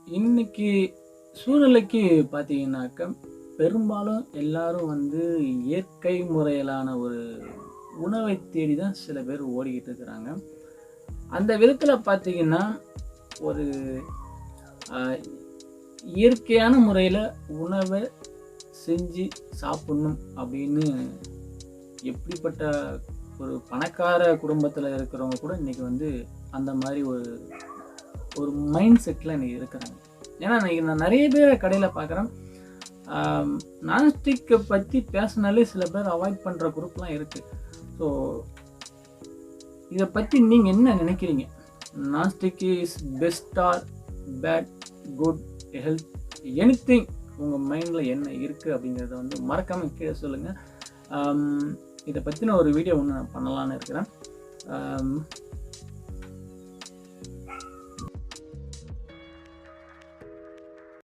இன்னைக்கு சூழ்நிலைக்கு பார்த்தீங்கன்னாக்க, பெரும்பாலும் எல்லாரும் வந்து இயற்கை முறையிலான ஒரு உணவை தேடி தான் சில பேர் ஓடிக்கிட்டு இருக்கிறாங்க. அந்த விதத்துல பார்த்தீங்கன்னா, ஒரு அ இயற்கையான முறையில உணவ செஞ்சு சாப்பிடணும் அப்படின்னு எப்படிப்பட்ட ஒரு பணக்கார குடும்பத்துல இருக்கிறவங்க கூட இன்னைக்கு வந்து அந்த மாரி ஒரு ஒரு மைண்ட் செட்ல இன்னைக்கு இருக்கிறாங்க. ஏன்னா, இன்னைக்கு நான் நெறைய பேர கடையில பார்க்குறேன். நான்ஸ்டிக்க பத்தி பேசினாலே சில பேர் அவாய்ட் பண்ற குரூப்லாம் இருக்கு. ஸோ இத பத்தி நீங்க என்ன நினைக்கிறீங்க? Nonstick is best or bad, good, health, anything உங்க மைண்ட்ல என்ன இருக்கு அப்படிங்கிறத வந்து மறக்காம கீழ சொல்லுங்க. இத பத்தின ஒரு வீடியோ ஒண்ணு நான் பண்ணலாம்னு இருக்கிறேன்.